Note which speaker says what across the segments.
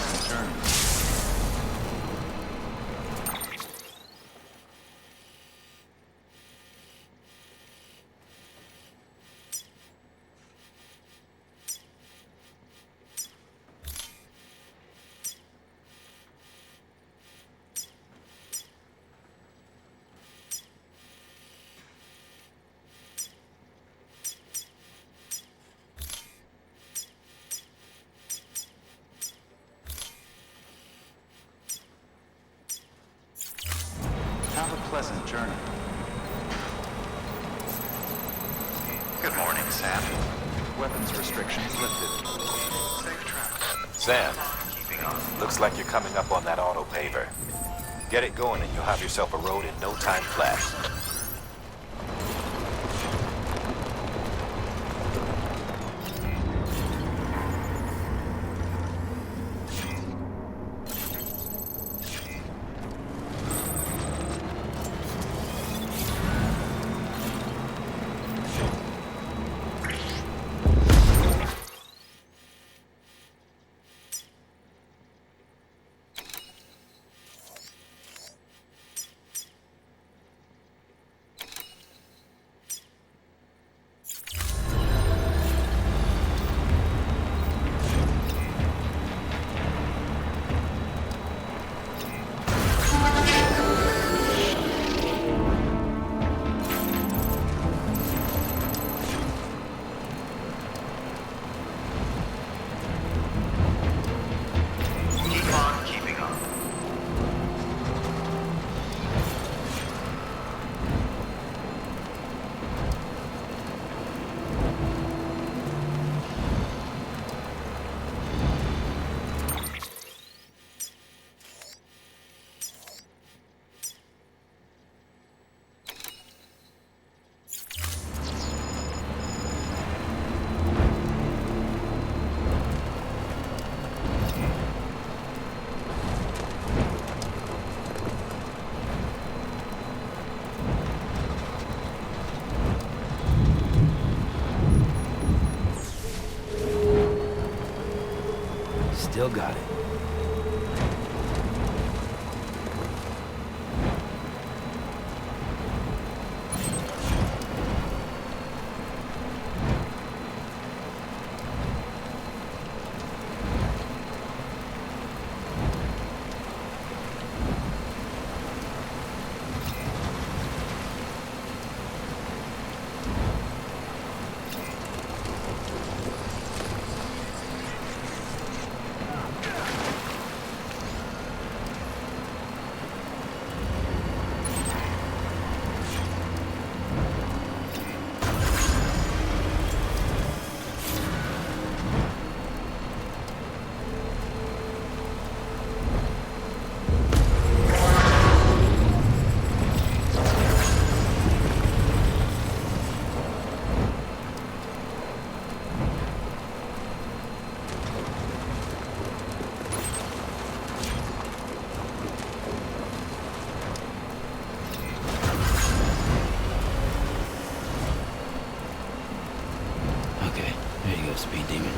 Speaker 1: pleasant journey. Have a pleasant journey.
Speaker 2: Good morning, Sam.
Speaker 1: Weapons restrictions lifted.
Speaker 2: Safe travel.
Speaker 3: Sam,
Speaker 2: Keeping on.
Speaker 3: looks like you're coming up on that auto paver. Get it going and you'll have yourself a road in no time flat.
Speaker 2: Keep on keeping on.
Speaker 4: Still got it. Okay, there you go, Speed Demon.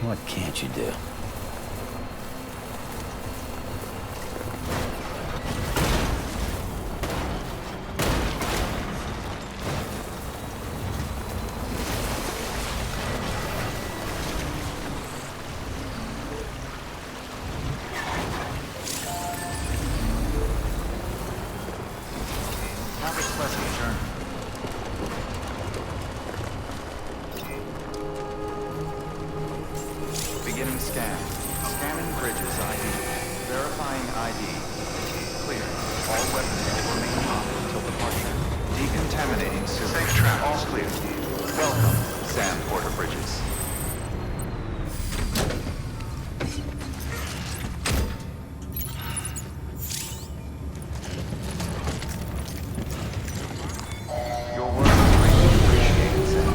Speaker 4: What can't you do?
Speaker 1: Have a pleasant journey. Beginning scan. Scanning bridges ID. Verifying ID. Clear. All weapons will remain hot until departure. Decontaminating soon.
Speaker 2: Safe travels.
Speaker 1: All clear. Welcome, Sam Porter Bridges. Your work is greatly appreciated, Sam.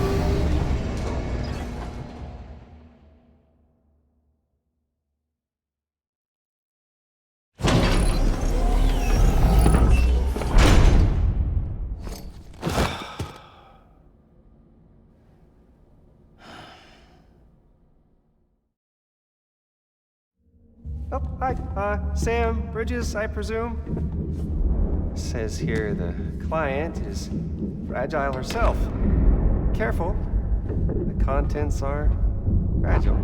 Speaker 5: Oh, hi. Sam Bridges, I presume? Says here the client is fragile herself. Careful. The contents are fragile.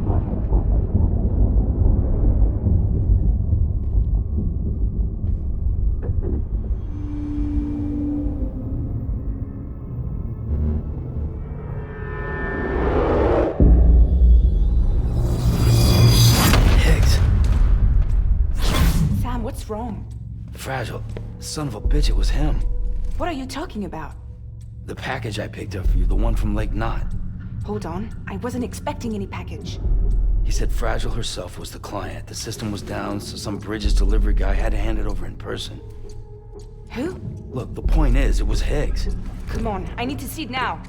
Speaker 4: Higgs.
Speaker 6: Sam, what's wrong?
Speaker 4: Fragile. Son of a bitch, it was him.
Speaker 6: What are you talking about?
Speaker 4: The package I picked up for you, the one from Lake Knot.
Speaker 6: Hold on, I wasn't expecting any package.
Speaker 4: He said Fragile herself was the client. The system was down, so some Bridges delivery guy had to hand it over in person.
Speaker 6: Who?
Speaker 4: Look, the point is, it was Higgs.
Speaker 6: Come on, I need to see it now.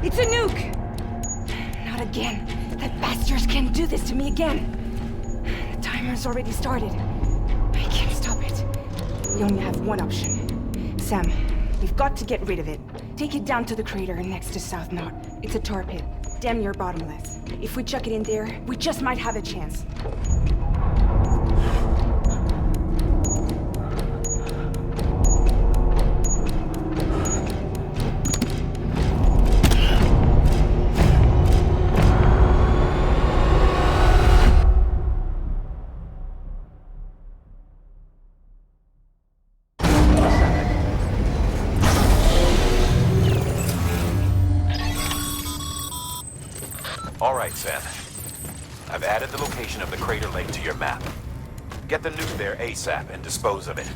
Speaker 6: It's a nuke! Not again. That bastards can't do this to me again. The timer's already started. I can't stop it. We only have one option. Sam, we've got to get rid of it. Take it down to the crater next to South Knot. It's a tar pit. Damn near bottomless. If we chuck it in there, we just might have a chance.
Speaker 3: All right, Sam. I've added the location of the crater lake to your map. Get the nuke there ASAP and dispose of it.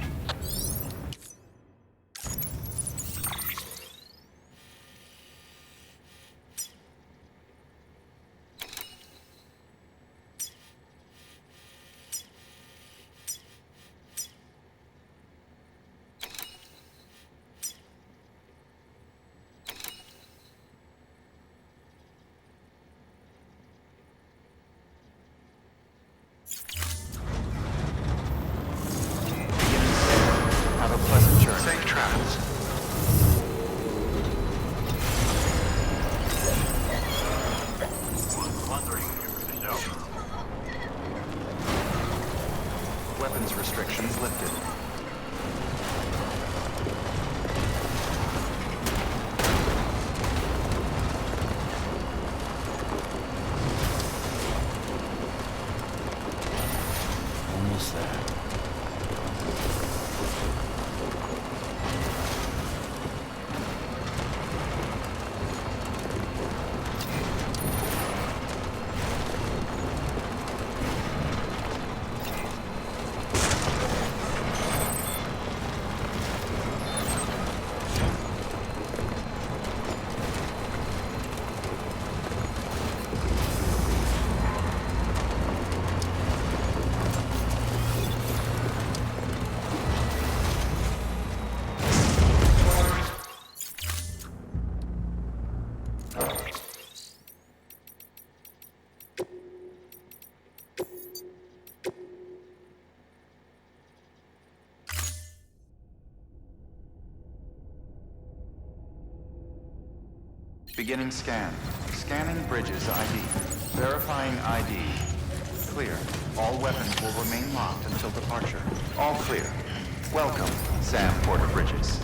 Speaker 1: Beginning scan. Scanning bridges ID. Verifying ID. Clear. All weapons will remain locked until departure. All clear. Welcome, Sam Porter Bridges.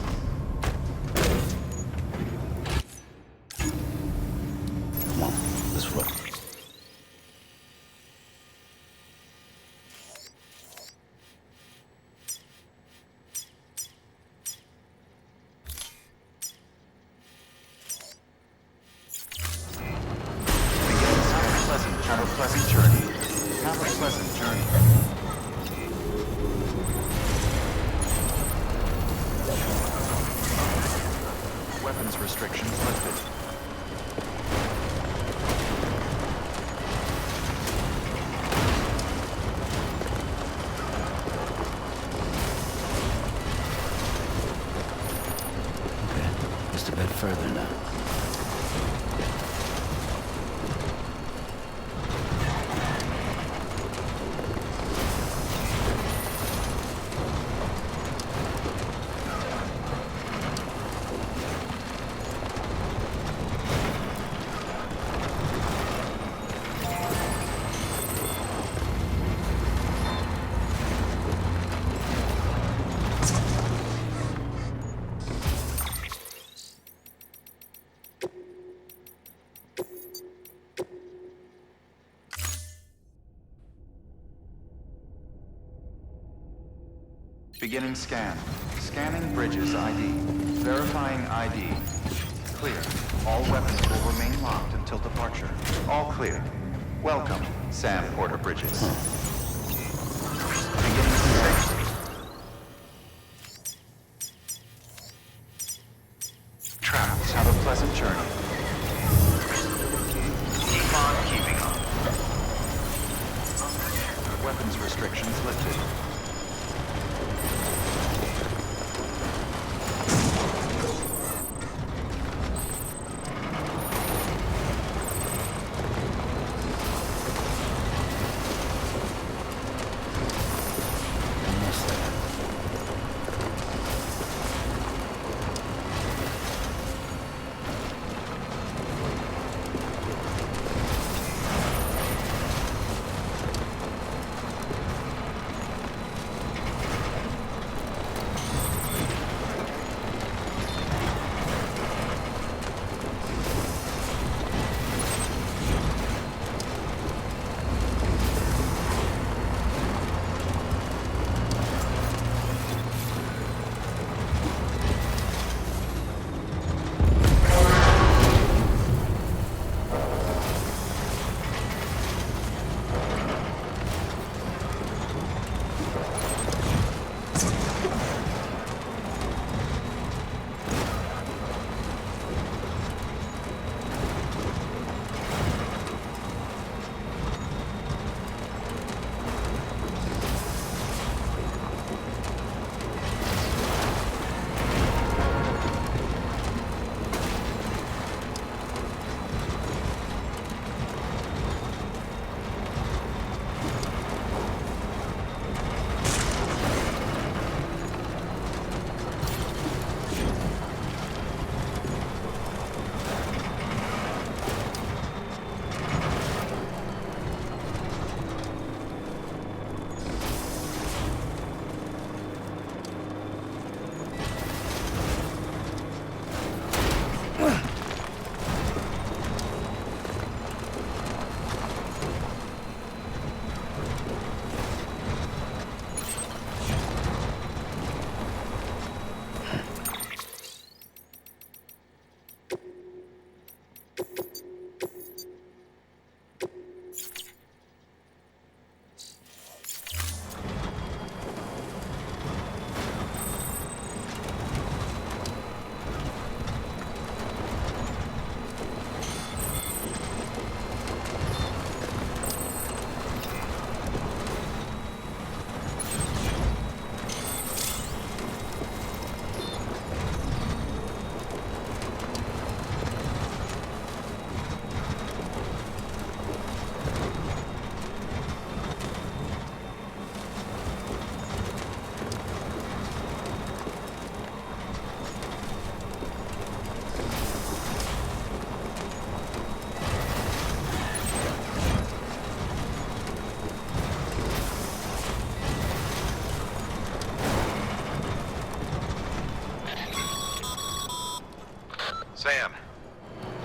Speaker 4: Come on, let's roll.
Speaker 1: Have a pleasant journey. Have a pleasant journey. Weapons restrictions lifted.
Speaker 4: Okay, just a bit further now.
Speaker 1: Beginning scan. Scanning bridges ID. Verifying ID. Clear. All weapons will remain locked until departure. All clear. Welcome, Sam Porter Bridges. Beginning scan. Travels, have a pleasant journey.
Speaker 2: Keep on keeping on.
Speaker 1: Weapons restrictions lifted.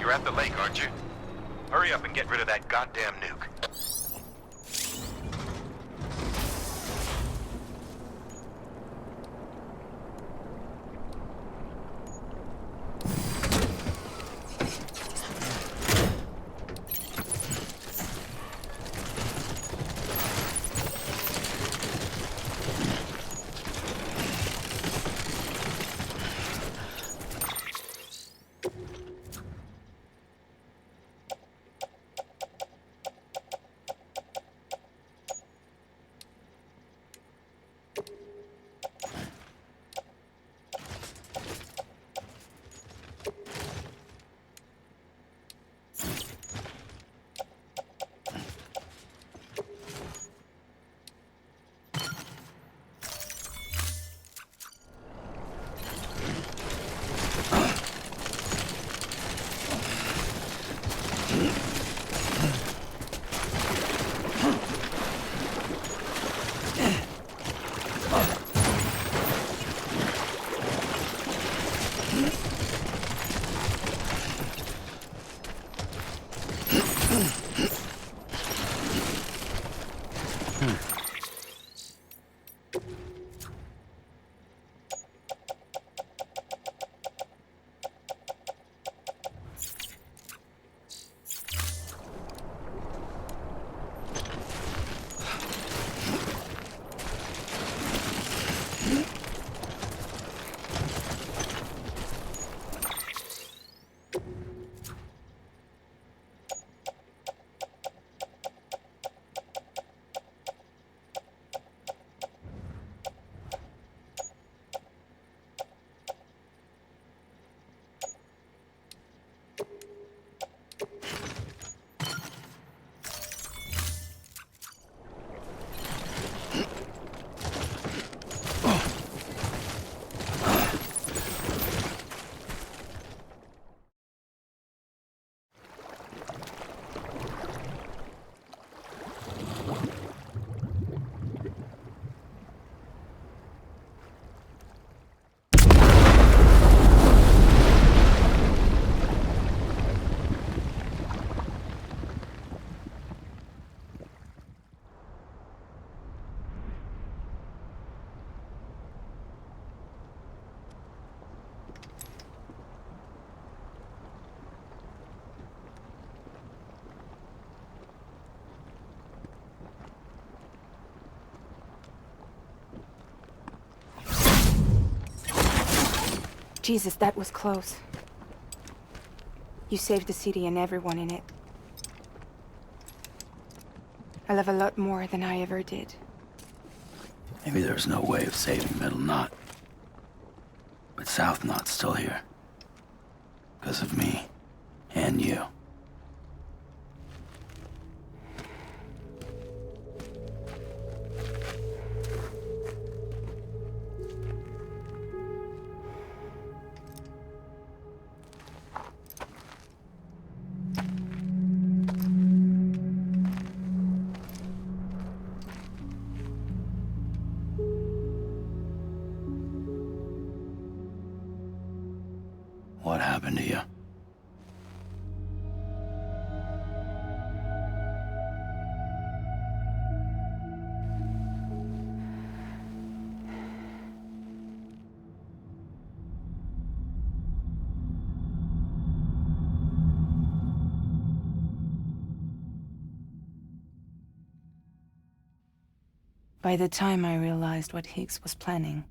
Speaker 3: You're at the lake, aren't you? Hurry up and get rid of that goddamn nuke.
Speaker 6: Jesus, that was close. You saved the city and everyone in it. I love a lot more than I ever did.
Speaker 4: Maybe there's no way of saving Middle Knot. But South Knot's still here. Because of me. And you. What happened to you?
Speaker 6: By the time I realized what Higgs was planning,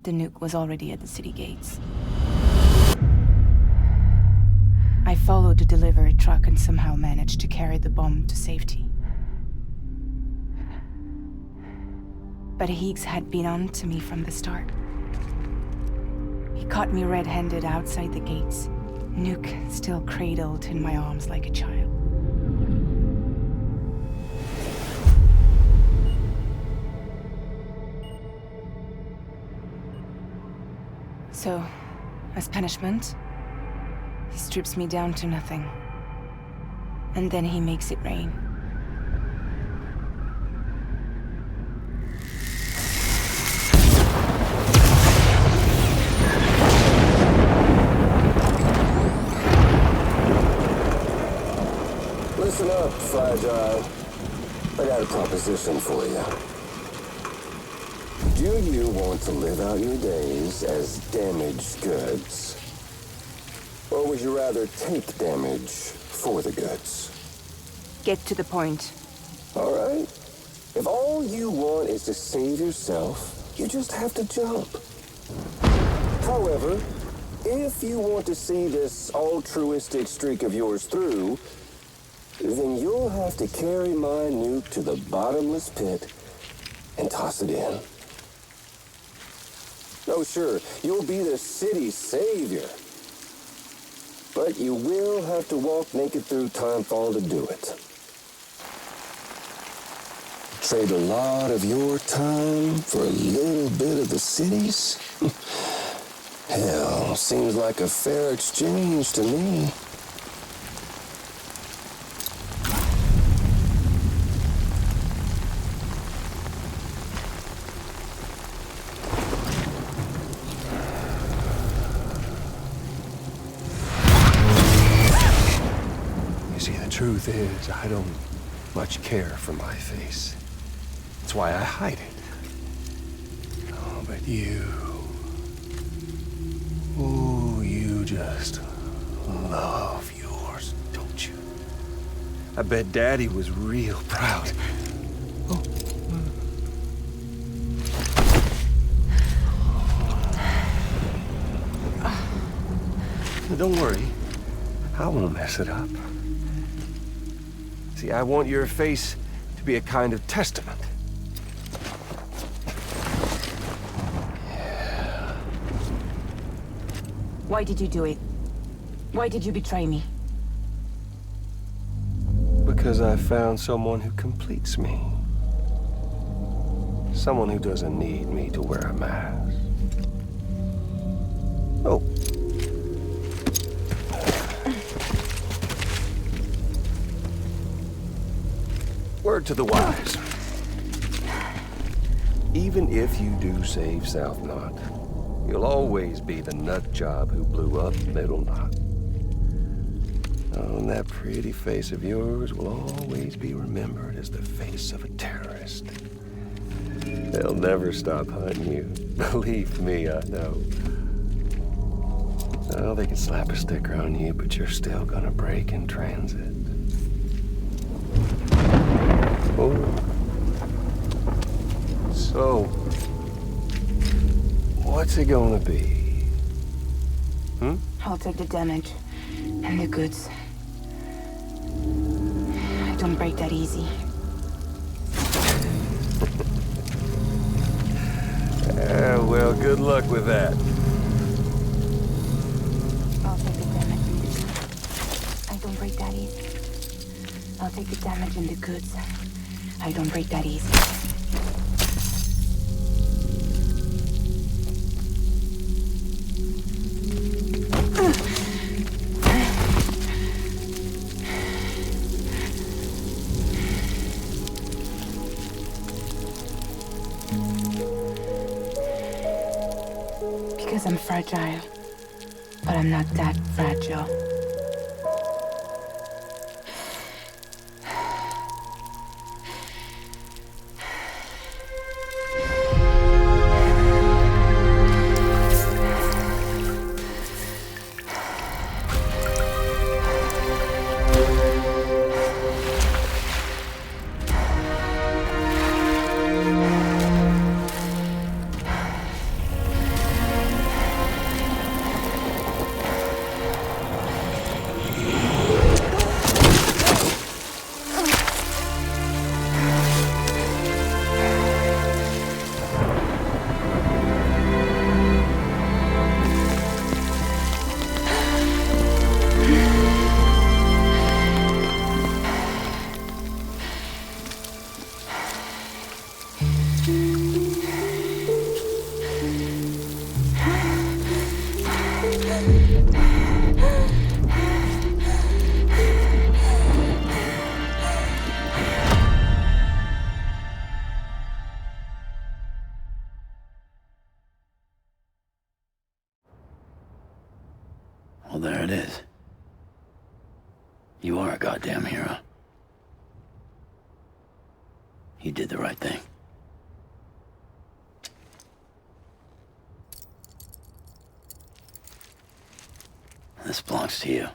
Speaker 6: the nuke was already at the city gates. I followed the delivery truck and somehow managed to carry the bomb to safety. But Higgs had been on to me from the start. He caught me red-handed outside the gates, nuke still cradled in my arms like a child. So, as punishment, he strips me down to nothing. And then he makes it rain.
Speaker 7: Listen up, Fragile. I got a proposition for you. Do you want to live out your days as damaged goods? Or would you rather take damage for the goods?
Speaker 6: Get to the point.
Speaker 7: All right. If all you want is to save yourself, you just have to jump. However, if you want to see this altruistic streak of yours through, then you'll have to carry my nuke to the bottomless pit and toss it in. Oh, sure, you'll be the city's savior. But you will have to walk naked through Timefall to do it. Trade a lot of your time for a little bit of the city's? Hell, seems like a fair exchange to me.
Speaker 5: You see, the truth is, I don't much care for my face. That's why I hide it. Oh, but you... Ooh, you just love yours, don't you? I bet Daddy was real proud. Oh. Don't worry. I won't mess it up. See, I want your face to be a kind of testament.
Speaker 6: Why did you do it? Why did you betray me?
Speaker 5: Because I found someone who completes me. Someone who doesn't need me to wear a mask. Oh. Word to the wise. Even if you do save South Knot, you'll always be the nut job who blew up Middle Knot. Oh, and that pretty face of yours will always be remembered as the face of a terrorist. They'll never stop hunting you. Believe me, I know. Oh, they can slap a sticker on you, but you're still gonna break in transit. Oh. So, what's it gonna be?
Speaker 6: I'll take the damage and the goods. I don't break that easy.
Speaker 5: Well, good luck with that.
Speaker 6: I'll take the damage. I don't break that easy. I'll take the damage and the goods. I don't break that easy. Because I'm fragile. But I'm not that fragile.
Speaker 4: Well, there it is. You are a goddamn hero. he did the right thing. This belongs to you.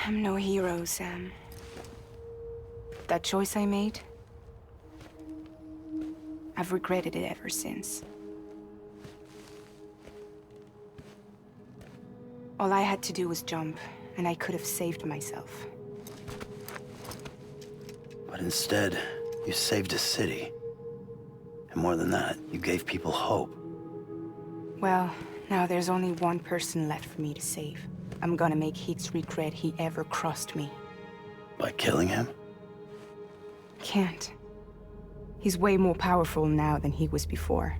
Speaker 6: I'm no hero, Sam. That choice I made, I've regretted it ever since. All I had to do was jump, and I could have saved myself.
Speaker 4: But instead, you saved a city. And more than that, you gave people hope.
Speaker 6: Well, now there's only one person left for me to save. I'm gonna make Higgs regret he ever crossed me.
Speaker 4: By killing him?
Speaker 6: Can't. He's way more powerful now than he was before.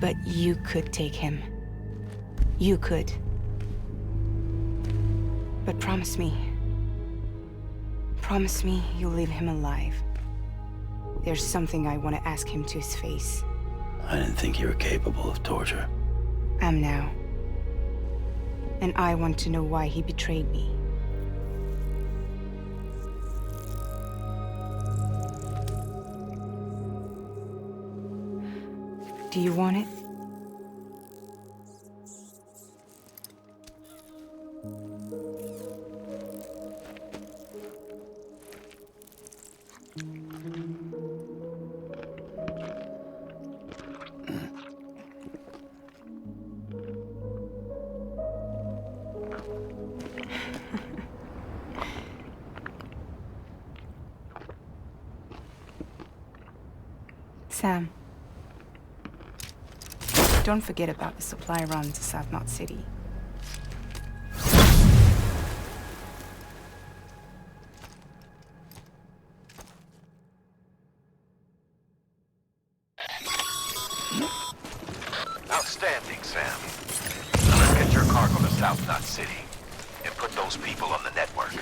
Speaker 6: But you could take him. You could. But promise me. Promise me you'll leave him alive. There's something I want to ask him to his face.
Speaker 4: I didn't think you were capable of torture.
Speaker 6: Am now. And I want to know why he betrayed me. Do you want it? Sam. Don't forget about the supply run to South Knot City.
Speaker 3: Outstanding, Sam. Now let's get your cargo to South Knot City and put those people on the network.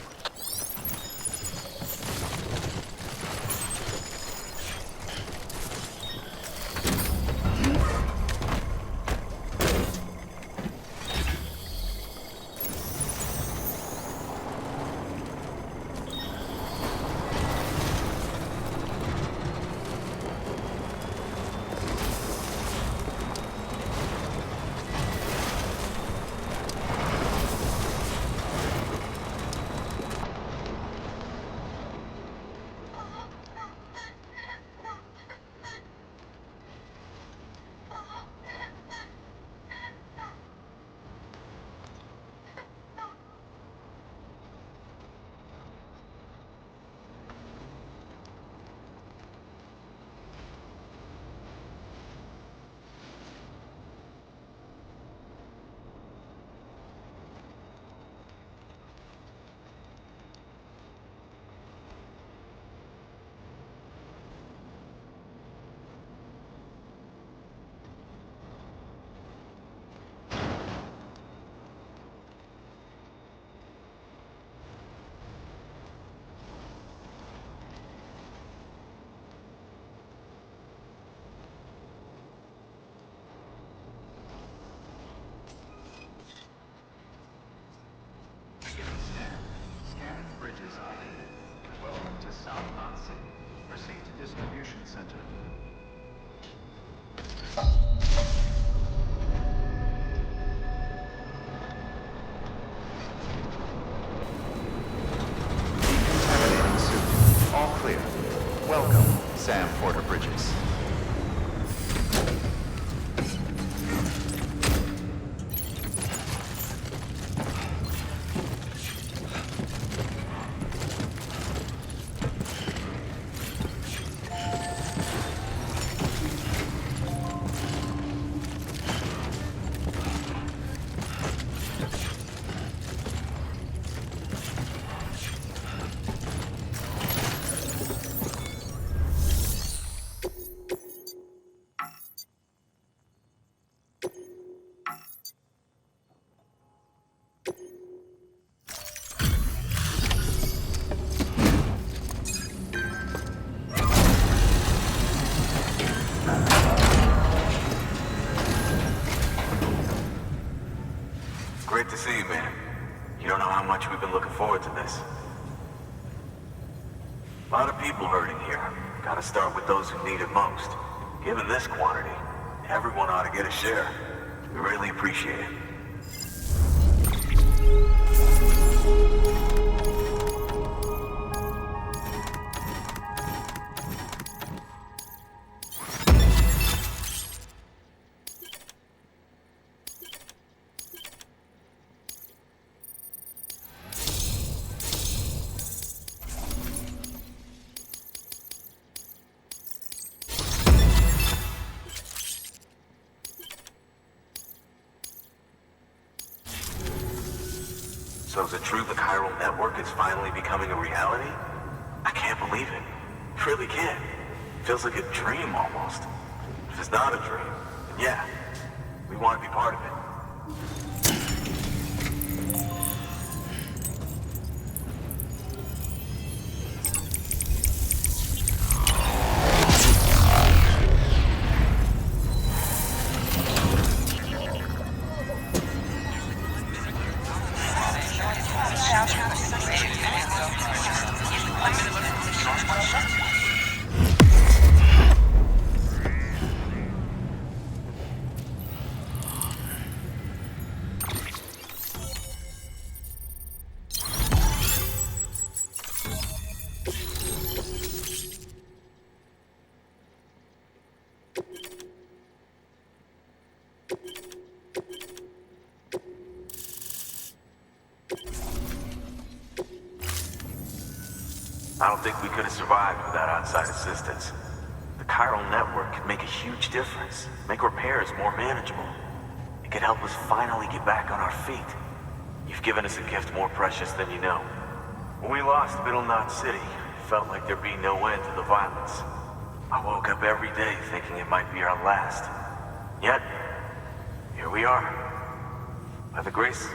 Speaker 1: Scanning bridges ID. Welcome to South Knot City. Proceed to distribution center. Decontaminating suit. All clear. Welcome, Sam Porter Bridges.
Speaker 8: to see you, man. You don't know how much we've been looking forward to this. A lot of people hurting here. Gotta start with those who need it most. Given this quantity, everyone ought to get a share. We really appreciate it. So is it true the chiral network is finally becoming a reality? I can't believe it. Really can't. Feels like a dream almost. If it's not a dream, then yeah, we want to be part of it. I don't think we could have survived without outside assistance. The chiral network could make a huge difference, make repairs more manageable. It could help us finally get back on our feet. You've given us a gift more precious than you know. When we lost Middle Knot City, it felt like there'd be no end to the violence. I woke up every day thinking it might be our last. Yet, here we are. By the grace...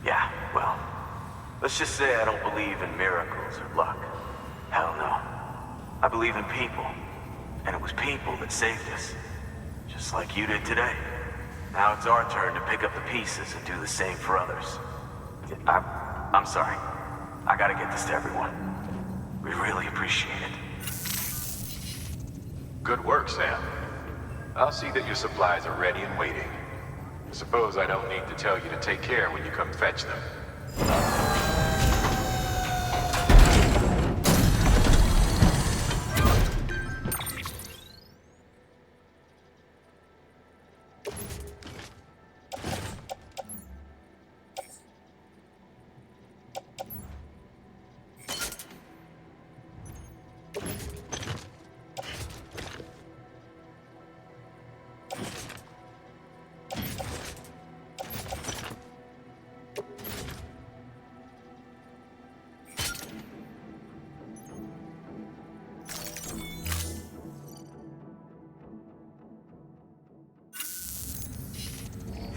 Speaker 8: Yeah, well... Let's just say I don't believe in miracles or luck. Hell no. I believe in people. And it was people that saved us. Just like you did today. Now it's our turn to pick up the pieces and do the same for others. I'm sorry. I gotta get this to everyone. We really appreciate it.
Speaker 3: Good work, Sam. I'll see that your supplies are ready and waiting. Suppose I don't need to tell you to take care when you come fetch them.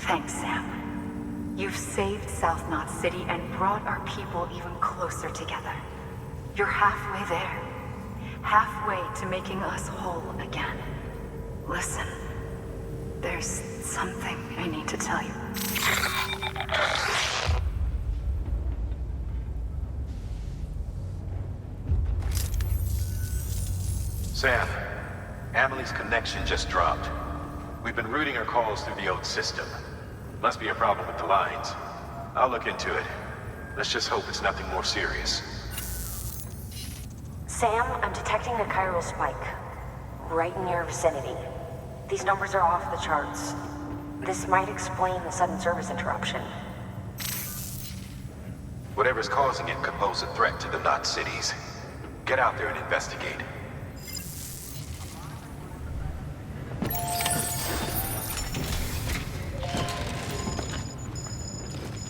Speaker 9: Thanks, Sam. You've saved South Knot City and brought our people even closer together. You're halfway there. Halfway to making us whole again. Listen, there's something I need to tell you.
Speaker 3: Sam, Amelie's connection just dropped. We've been routing her calls through the old system. Must be a problem with the lines. I'll look into it. Let's just hope it's nothing more serious.
Speaker 10: Sam, I'm detecting a chiral spike. Right in your vicinity. These numbers are off the charts. This might explain the sudden service interruption.
Speaker 3: Whatever's causing it could pose a threat to the Knot cities. Get out there and investigate.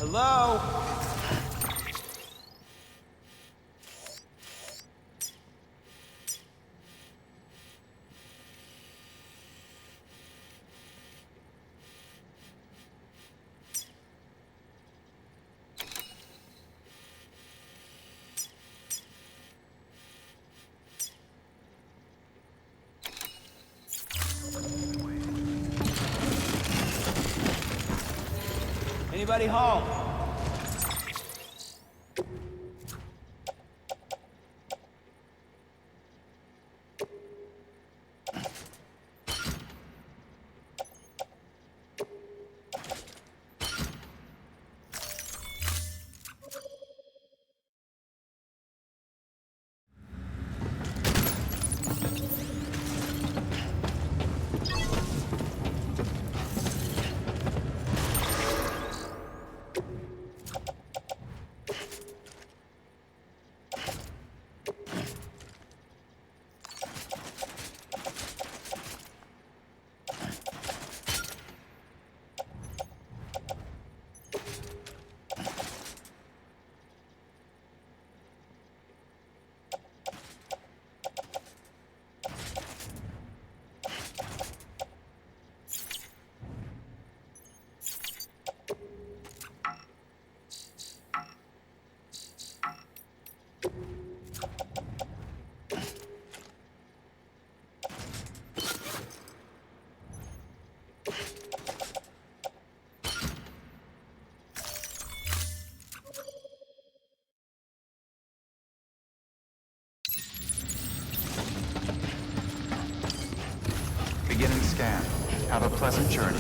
Speaker 11: Hello? Anybody home?
Speaker 1: Beginning scan. Have a pleasant journey.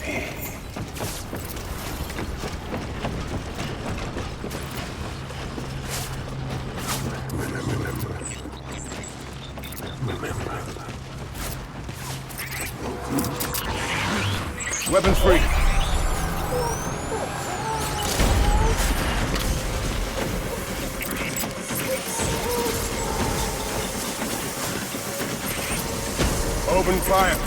Speaker 4: Baby.
Speaker 11: Weapons free. Open fire.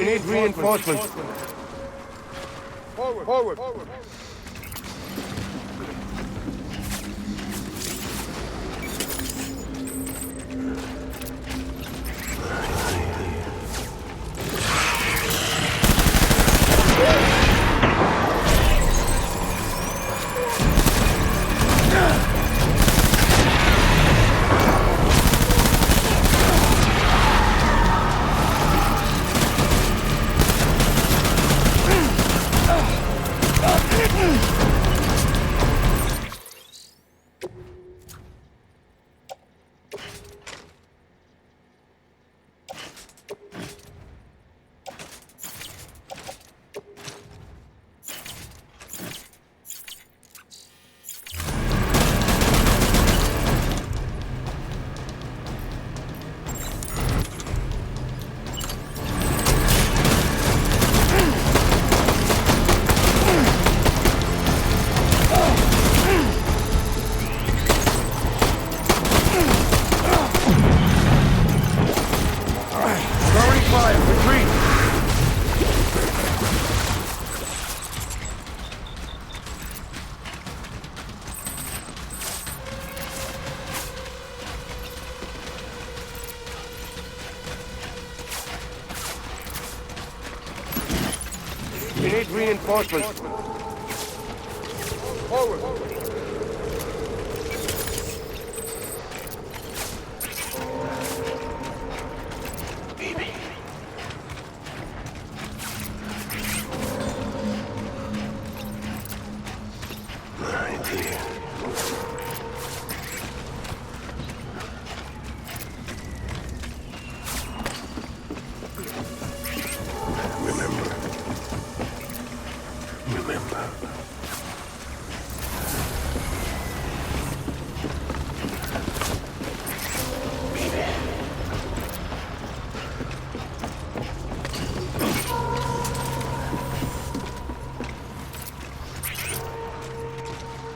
Speaker 11: We need reinforcements. Forward, forward, forward. We need reinforcements. Forward.
Speaker 4: Baby.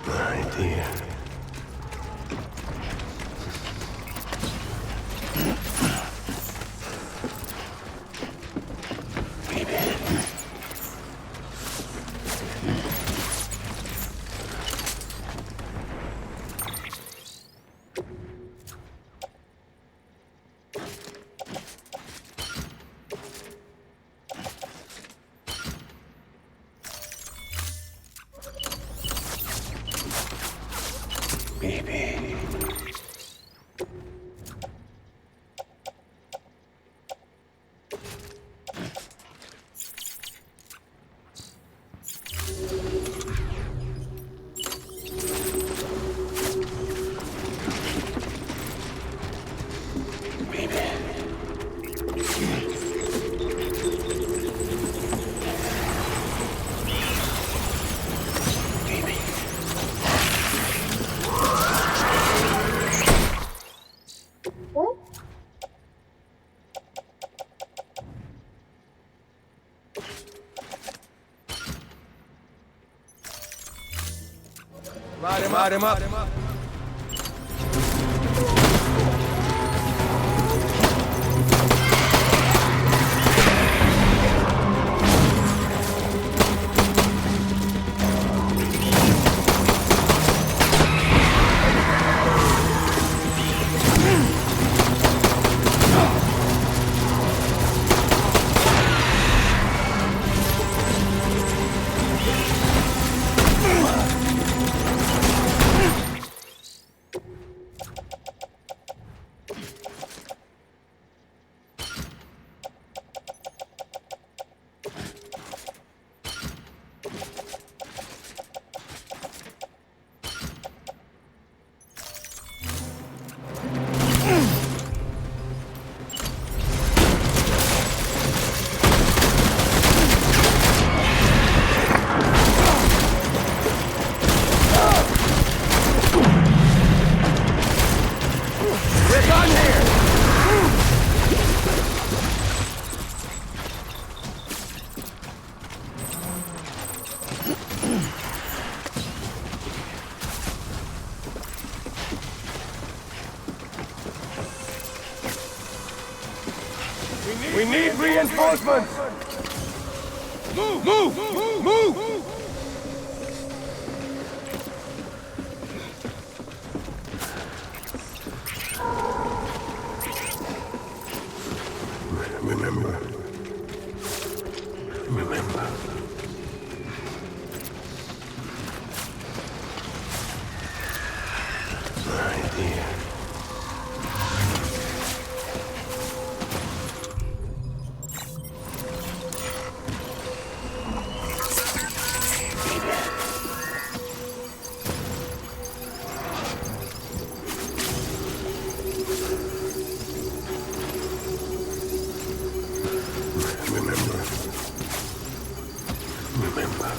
Speaker 4: My dear. Baby.
Speaker 11: Light him up. We need reinforcements! Move! Remember. Right here. Remember.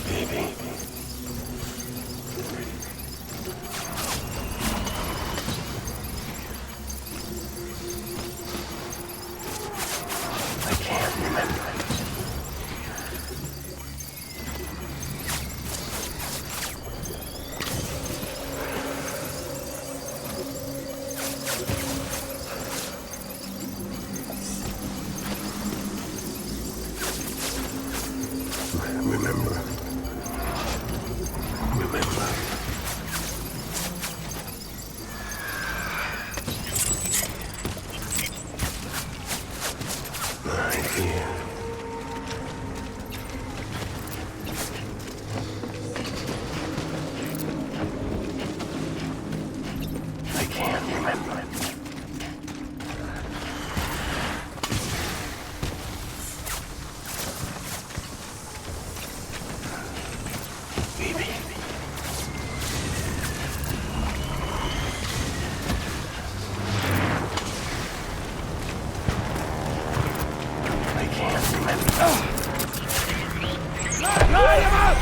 Speaker 11: Baby. I can't remember. Remember. Right here. I can't remember. Baby. I can't remember. Light him up!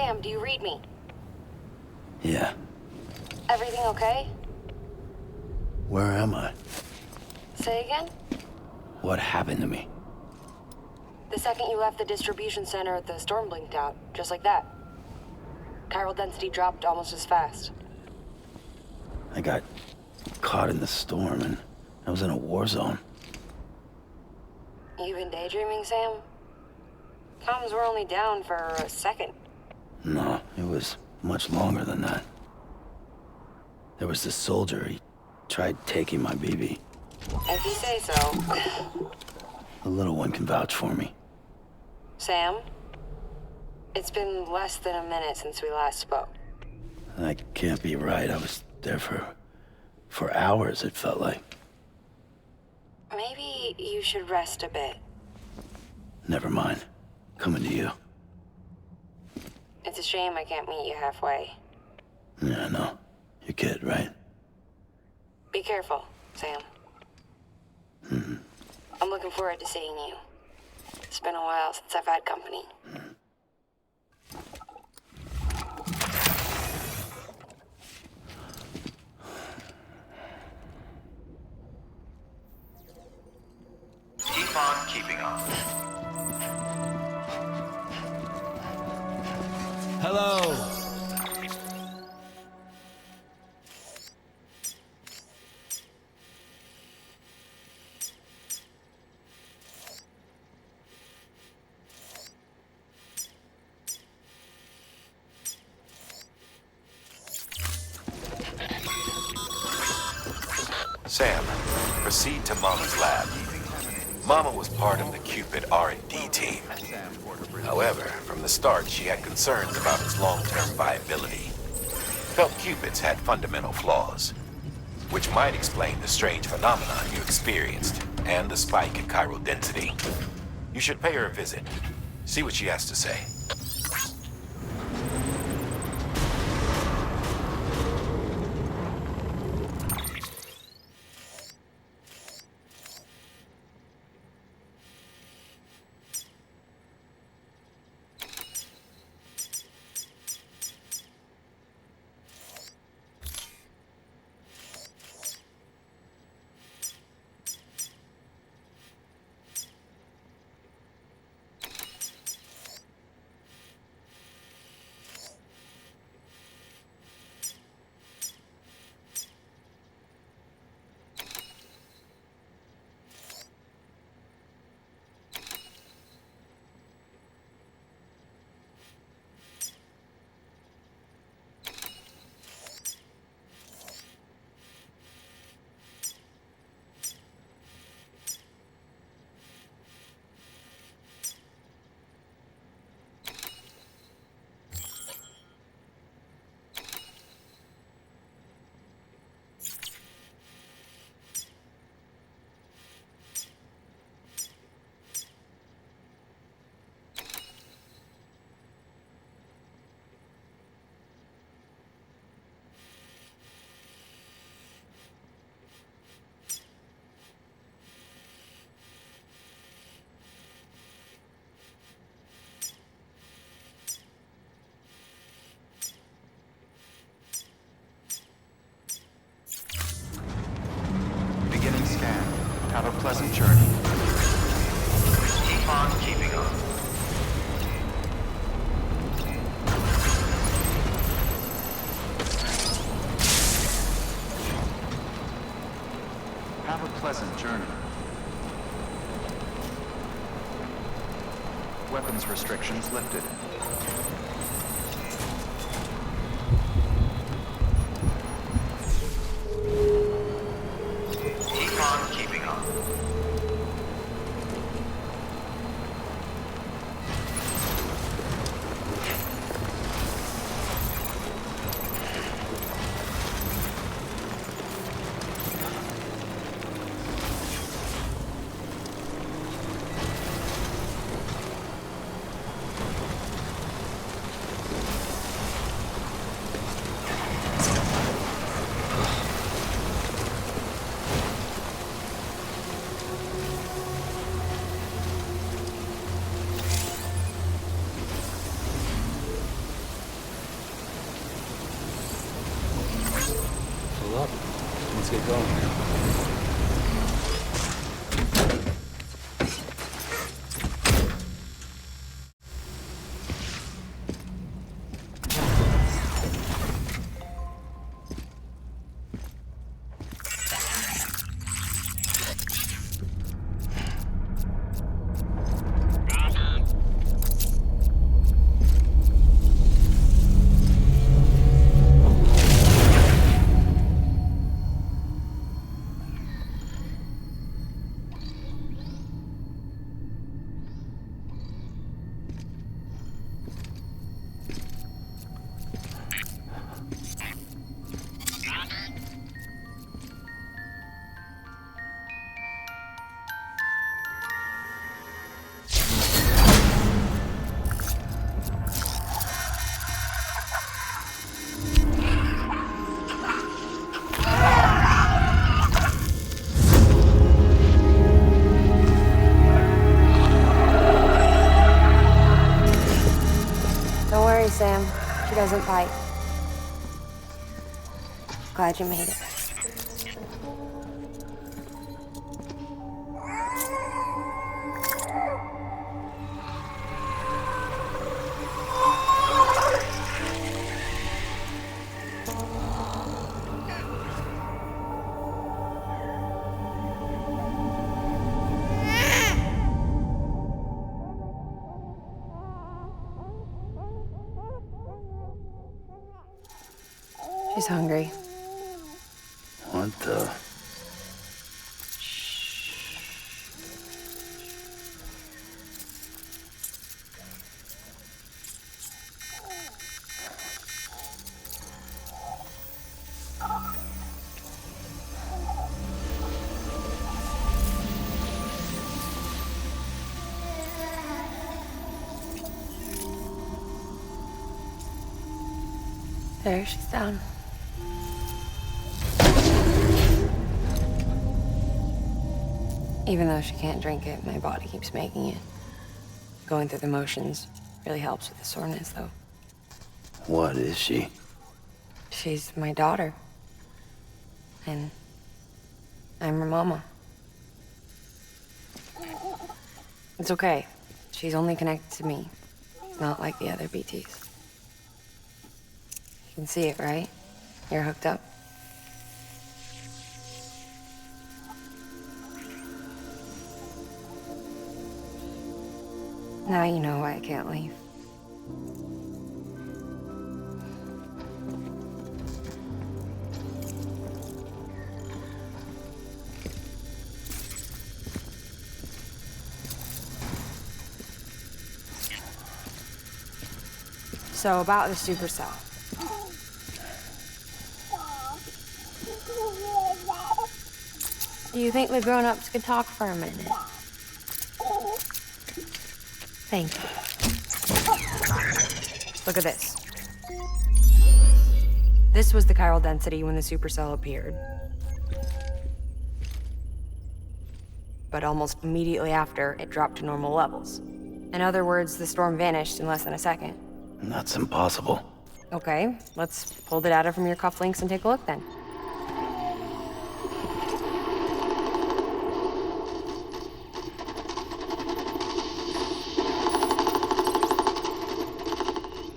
Speaker 10: Sam, do you read me?
Speaker 4: Yeah.
Speaker 10: Everything okay?
Speaker 4: Where am I?
Speaker 10: Say again?
Speaker 4: What happened to me?
Speaker 10: The second you left the distribution center, the storm blinked out, just like that. Chiral density dropped almost as fast.
Speaker 4: I got caught in the storm and I was in a war zone.
Speaker 10: You been daydreaming, Sam? Comms were only down for a second.
Speaker 4: No, it was much longer than that. There was this soldier, he tried taking my BB.
Speaker 10: If you say so.
Speaker 4: The little one can vouch for me.
Speaker 10: Sam? It's been less than a minute since we last spoke.
Speaker 4: That can't be right. I was there for hours, it felt like.
Speaker 10: Maybe you should rest a bit.
Speaker 4: Never mind. Coming to you.
Speaker 10: It's a shame I can't meet you halfway.
Speaker 4: Yeah, I know. Your kid, right?
Speaker 10: Be careful, Sam.
Speaker 4: Mm-hmm.
Speaker 10: I'm looking forward to seeing you. It's been a while since I've had company.
Speaker 2: Keep on keeping on.
Speaker 4: Hello!
Speaker 3: Sam, proceed to Mama's lab. Mama was part of the Cupid R&D team. However, from the start, she had concerns about its long-term viability. Felt Cupids had fundamental flaws, which might explain the strange phenomenon you experienced and the spike in chiral density. You should pay her a visit. See what she has to say.
Speaker 1: Beginning scan. Have a pleasant journey.
Speaker 2: Keep on keeping on.
Speaker 1: Have a pleasant journey. Weapons restrictions lifted.
Speaker 2: Keep on keeping on.
Speaker 4: Let's get going.
Speaker 10: Sam. She doesn't bite. Glad you made it. She's hungry.
Speaker 4: What the?
Speaker 10: There, she's down. Even though she can't drink it, my body keeps making it. Going through the motions really helps with the soreness, though.
Speaker 4: What is she?
Speaker 10: She's my daughter. And I'm her mama. It's okay. She's only connected to me. Not like the other BTs. You can see it, right? You're hooked up. Now you know why I can't leave. So about the supercell. Do you think the grown-ups could talk for a minute? Thank you. Look at this. This was the chiral density when the supercell appeared. But almost immediately after, it dropped to normal levels. In other words, the storm vanished in less than a second.
Speaker 4: That's impossible.
Speaker 10: Okay, let's pull the data from your cufflinks and take a look then.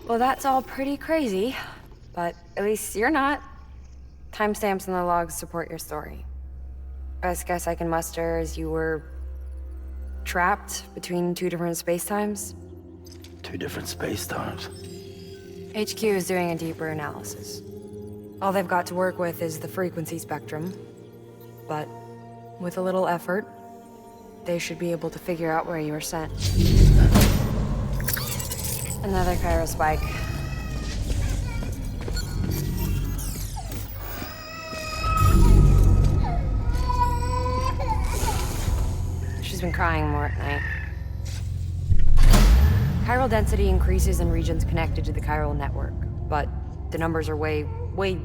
Speaker 10: Well, that's all pretty crazy, but at least you're not. Timestamps in the logs support your story. Best guess I can muster is you were trapped between two different spacetimes.
Speaker 4: Two different space-times.
Speaker 10: HQ is doing a deeper analysis. All they've got to work with is the frequency spectrum, but with a little effort, they should be able to figure out where you were sent. Another chiral spike. She's been crying more at night. Chiral density increases in regions connected to the chiral network, but the numbers are way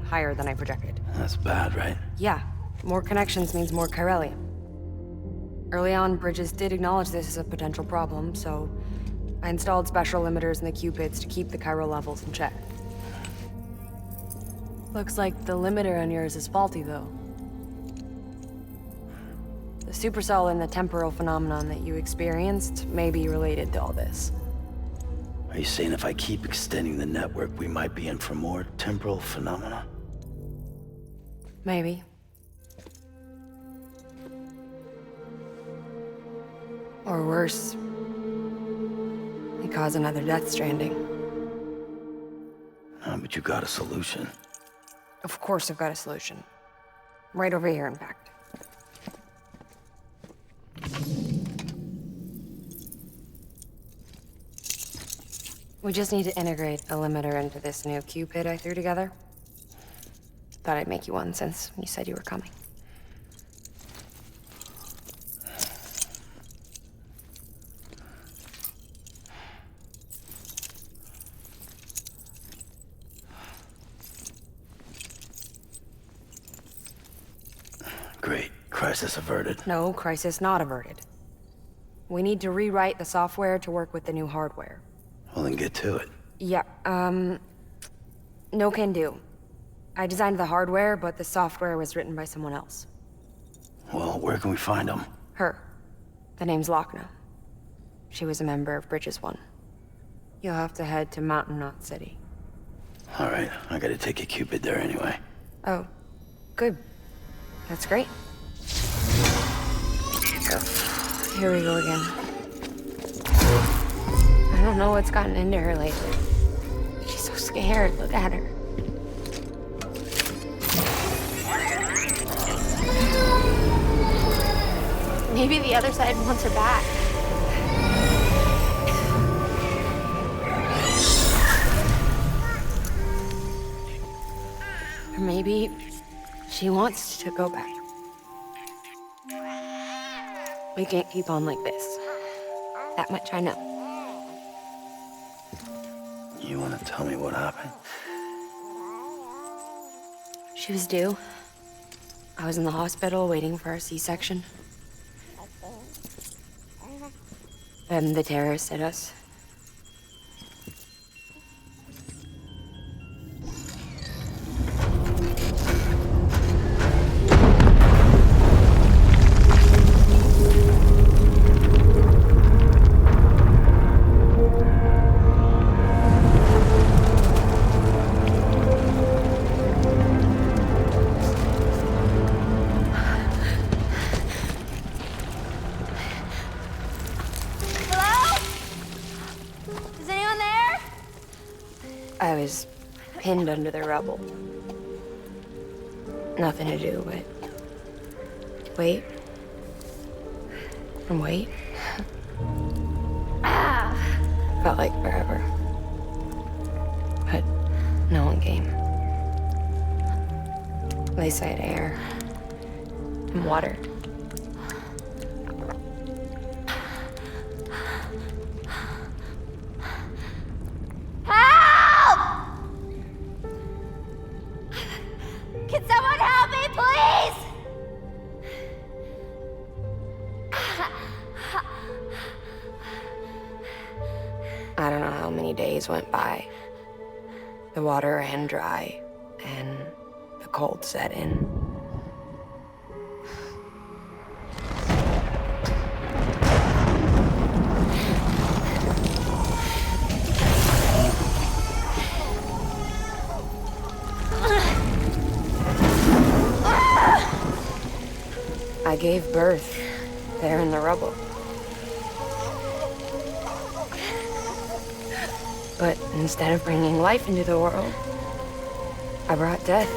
Speaker 10: higher than I projected.
Speaker 4: That's bad, right?
Speaker 10: Yeah, more connections means more chiralium. Early on, Bridges did acknowledge this as a potential problem, so I installed special limiters in the Cupids to keep the chiral levels in check. Looks like the limiter on yours is faulty, though. The supercell and the temporal phenomenon that you experienced may be related to all this.
Speaker 4: Are you saying if I keep extending the network, we might be in for more temporal phenomena?
Speaker 10: Maybe. Or worse, we cause another death stranding.
Speaker 4: But you got a solution.
Speaker 10: Of course I've got a solution. Right over here, in fact. We just need to integrate a limiter into this new Q-pid I threw together. Thought I'd make you one since you said you were coming.
Speaker 4: Great. Crisis averted.
Speaker 10: No, crisis not averted. We need to rewrite the software to work with the new hardware.
Speaker 4: Well, then get to it.
Speaker 10: Yeah, no can do. I designed the hardware, but the software was written by someone else.
Speaker 4: Well, where can we find them?
Speaker 10: Her. The name's Lochna. She was a member of Bridges 1. You'll have to head to Mountain Knot City.
Speaker 4: All right, I gotta take a Cupid there anyway.
Speaker 10: Oh, good. That's great. Here we go again. I don't know what's gotten into her lately. She's so scared. Look at her. Maybe the other side wants her back. Or maybe she wants to go back. We can't keep on like this. That much I know.
Speaker 4: You wanna tell me what happened?
Speaker 10: She was due. I was in the hospital waiting for a C-section. Then the terrorists hit us. I was pinned under the rubble. Nothing to do but wait. And wait. Felt like forever. But no one came. They said air and water.
Speaker 12: Can someone help me, please?
Speaker 10: I don't know how many days went by. The water ran dry, and the cold set in. I gave birth there in the rubble. But instead of bringing life into the world, I brought death.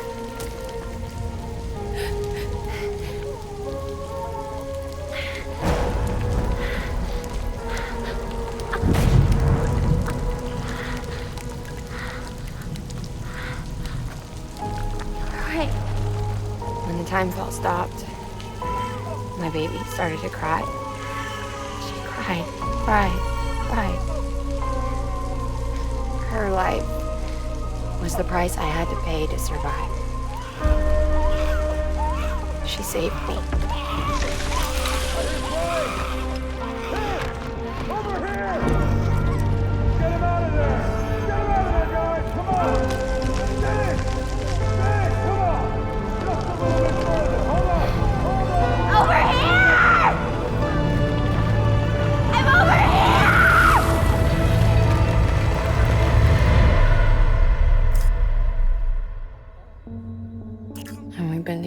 Speaker 12: Right.
Speaker 10: When the time felt stopped, my baby started to cry. She cried, cried, cried. Her life was the price I had to pay to survive. She saved me.
Speaker 11: Over here! Get him out of there! Get him out of there, guys! Come on! Steady! Steady! Come on! Just a little bit further! Hold on! Hold on!
Speaker 12: Over here!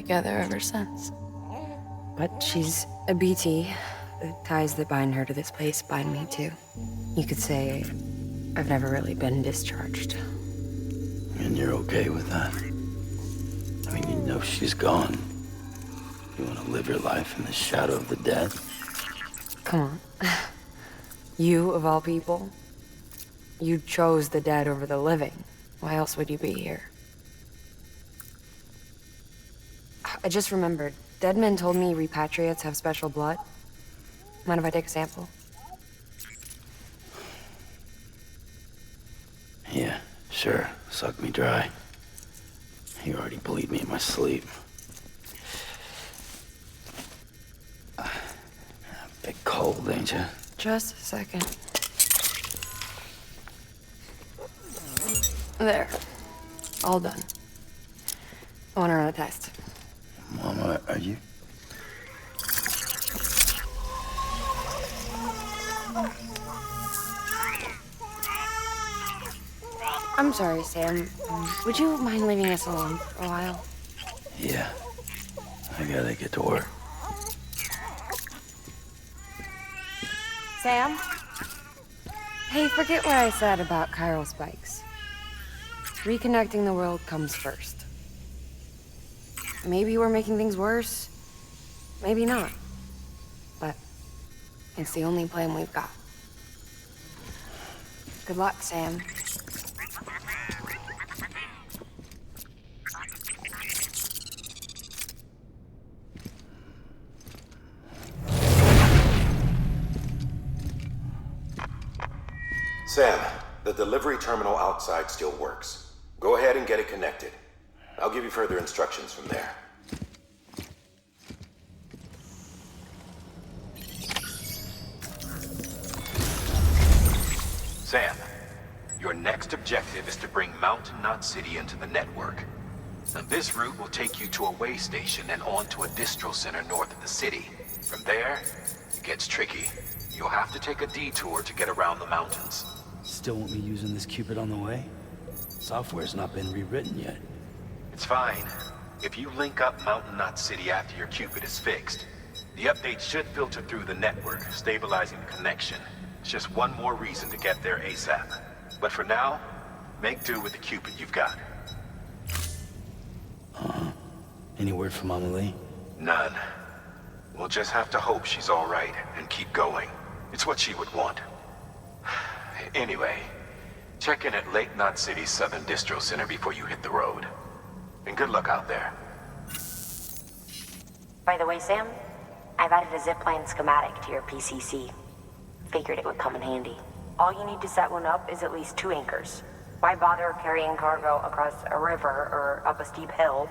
Speaker 10: together ever since. But she's a BT. The ties that bind her to this place bind me too. You could say I've never really been discharged.
Speaker 4: And you're okay with that? I mean, you know she's gone. You want to live your life in the shadow of the dead?
Speaker 10: Come on. You, of all people, you chose the dead over the living. Why else would you be here? I just remembered. Dead men told me repatriates have special blood. Mind if I take a sample?
Speaker 4: Yeah, sure. Suck me dry. You already bleed me in my sleep. Bit cold, ain't you?
Speaker 10: Just a second. There. All done. I want to run a test.
Speaker 4: Mama, are you?
Speaker 10: I'm sorry, Sam. Would you mind leaving us alone for a while?
Speaker 4: Yeah. I gotta get to work.
Speaker 10: Sam? Hey, forget what I said about chiral spikes. Reconnecting the world comes first. Maybe we're making things worse. Maybe not. But it's the only plan we've got. Good luck, Sam.
Speaker 3: Sam, the delivery terminal outside still works. Go ahead and get it connected. I'll give you further instructions from there. Sam, your next objective is to bring Mountain Knot City into the network. And this route will take you to a way station and on to a distro center north of the city. From there, it gets tricky. You'll have to take a detour to get around the mountains.
Speaker 4: Still won't be using this Cupid on the way? Software's not been rewritten yet.
Speaker 3: It's fine. If you link up Mountain Knot City after your Cupid is fixed, the update should filter through the network, stabilizing the connection. It's just one more reason to get there ASAP. But for now, make do with the Cupid you've got.
Speaker 4: Any word from Mama Lee?
Speaker 3: None. We'll just have to hope she's all right and keep going. It's what she would want. Anyway, check in at Lake Knot City's Southern Distro Center before you hit the road. And good luck out there.
Speaker 13: By the way, Sam, I've added a zipline schematic to your PCC. Figured it would come in handy. All you need to set one up is at least 2 anchors. Why bother carrying cargo across a river or up a steep hill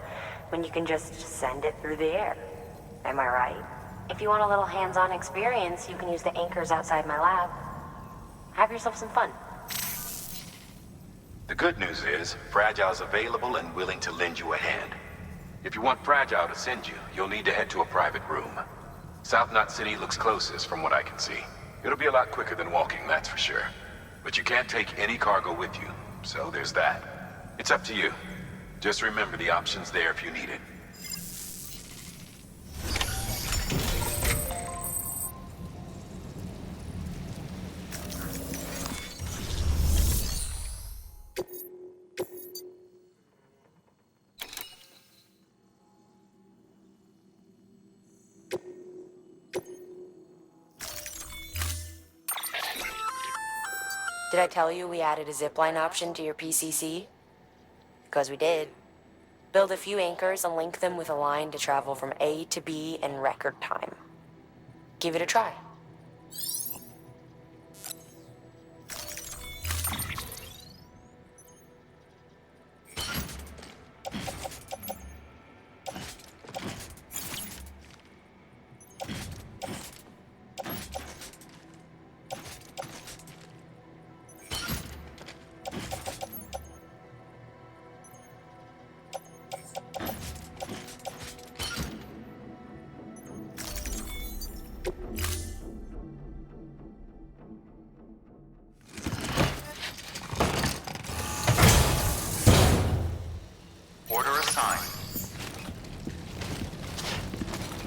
Speaker 13: when you can just send it through the air? Am I right? If you want a little hands-on experience, you can use the anchors outside my lab. Have yourself some fun.
Speaker 3: The good news is, Fragile's available and willing to lend you a hand. If you want Fragile to send you, you'll need to head to a private room. South Knot City looks closest from what I can see. It'll be a lot quicker than walking, that's for sure. But you can't take any cargo with you, so there's that. It's up to you. Just remember the option's there if you need it.
Speaker 13: Did I tell you we added a zipline option to your PCC? Because we did. Build a few anchors and link them with a line to travel from A to B in record time. Give it a try.
Speaker 1: Order assigned.